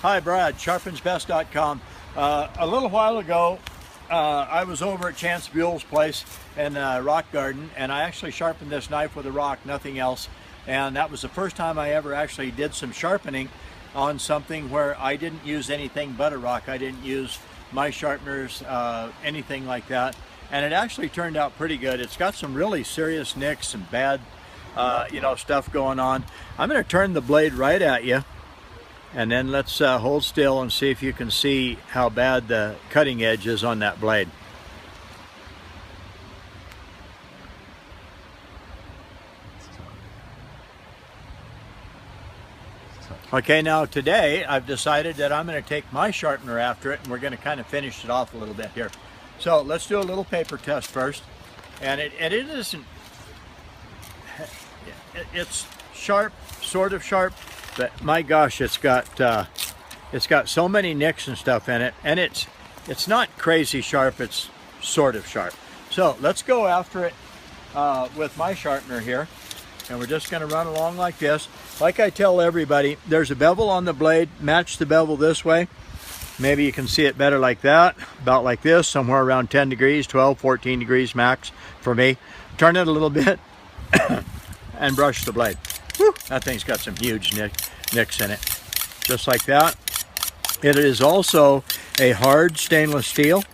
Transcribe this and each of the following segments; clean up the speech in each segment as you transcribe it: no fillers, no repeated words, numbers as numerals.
Hi, Brad, sharpensbest.com. A little while ago, I was over at Chance Buell's place in Rock Garden, and I actually sharpened this knife with a rock, nothing else. And that was the first time I ever actually did some sharpening on something where I didn't use anything but a rock. I didn't use my sharpeners, anything like that. And it actually turned out pretty good. It's got some really serious nicks and bad, stuff going on. I'm going to turn the blade right at you. And then let's hold still and see if you can see how bad the cutting edge is on that blade. Okay, now today I've decided that I'm going to take my sharpener after it, and we're going to kind of finish it off a little bit here. So let's do a little paper test first. And it isn't, it's sharp, sort of sharp. But my gosh, it's got so many nicks and stuff in it, and it's not crazy sharp. It's sort of sharp. So let's go after it with my sharpener here, and we're just going to run along like this. Like I tell everybody, there's a bevel on the blade. Match the bevel this way. Maybe you can see it better like that, about like this, somewhere around 10 degrees, 12, 14 degrees max for me. Turn it a little bit and brush the blade. Whew, that thing's got some huge nicks in it. Just like that. It is also a hard stainless steel.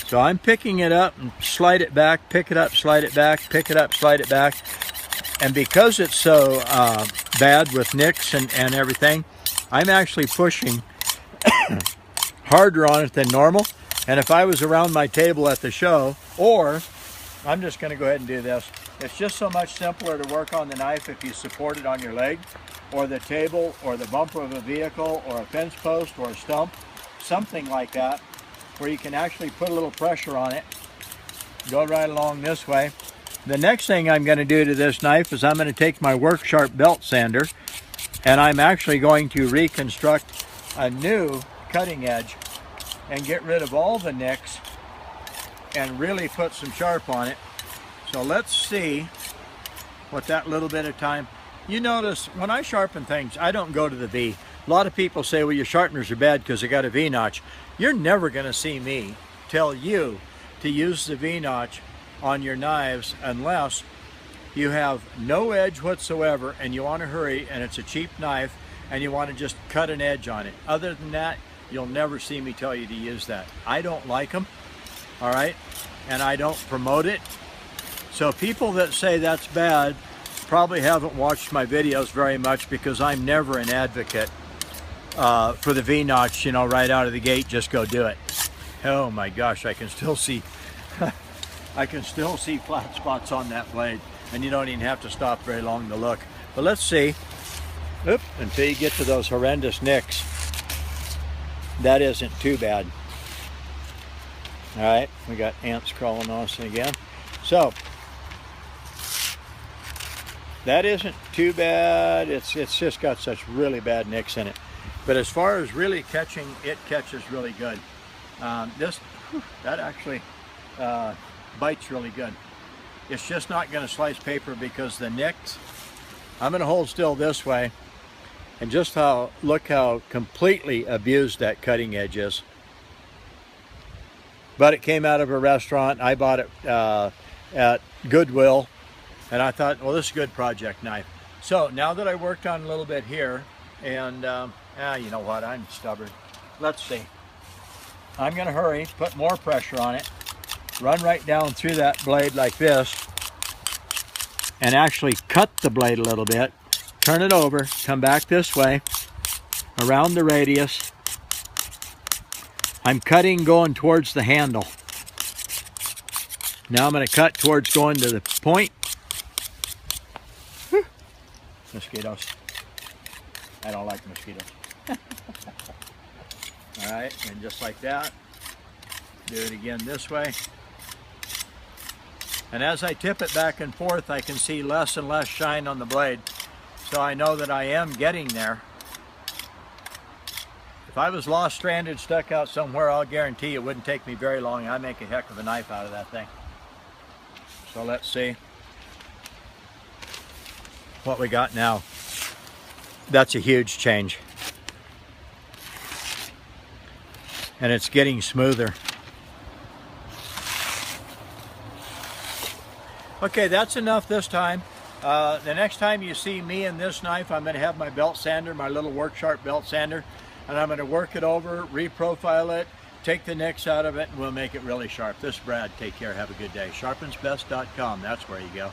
So I'm picking it up and slide it back, pick it up, slide it back, pick it up, slide it back. And because it's so bad with nicks and everything, I'm actually pushing harder on it than normal. And if I was around my table at the show, or I'm just going to go ahead and do this. It's just so much simpler to work on the knife if you support it on your leg, or the table, or the bumper of a vehicle, or a fence post, or a stump, something like that, where you can actually put a little pressure on it. Go right along this way. The next thing I'm going to do to this knife is I'm going to take my Work Sharp belt sander, and I'm actually going to reconstruct a new cutting edge and get rid of all the nicks and really put some sharp on it. So let's see what that little bit of time. You notice when I sharpen things, I don't go to the V. A lot of people say, well, your sharpeners are bad because they got a V notch. You're never going to see me tell you to use the V notch on your knives unless you have no edge whatsoever and you want to hurry and it's a cheap knife and you want to just cut an edge on it. Other than that, you'll never see me tell you to use that. I don't like them, all right? And I don't promote it. So people that say that's bad probably haven't watched my videos very much, because I'm never an advocate for the V-notch, right out of the gate, just go do it. Oh my gosh, I can still see I can still see flat spots on that blade, and you don't even have to stop very long to look. But let's see. Oop, until you get to those horrendous nicks. That isn't too bad. All right, we got ants crawling on us again. So that isn't too bad. It's just got such really bad nicks in it. But as far as really catching, it catches really good. That actually bites really good. It's just not going to slice paper because the nicks. I'm going to hold still this way, and just look how completely abused that cutting edge is. But it came out of a restaurant. I bought it at Goodwill, and I thought, well, this is a good project knife. So now that I worked on a little bit here, and you know what, I'm stubborn. Let's see. I'm going to hurry, put more pressure on it, run right down through that blade like this, and actually cut the blade a little bit, turn it over, come back this way, around the radius. I'm cutting going towards the handle. Now I'm going to cut towards going to the point. Whew. Mosquitoes. I don't like mosquitoes. All right, and just like that, do it again this way. And as I tip it back and forth, I can see less and less shine on the blade. So I know that I am getting there. If I was lost, stranded, stuck out somewhere, I'll guarantee it wouldn't take me very long. I'd make a heck of a knife out of that thing. So let's see what we got now. That's a huge change. and it's getting smoother. Okay, that's enough this time. The next time you see me and this knife, I'm going to have my belt sander, my little Work Sharp belt sander, and I'm going to work it over, reprofile it, take the nicks out of it, and we'll make it really sharp. This is Brad. Take care. Have a good day. Sharpensbest.com. That's where you go.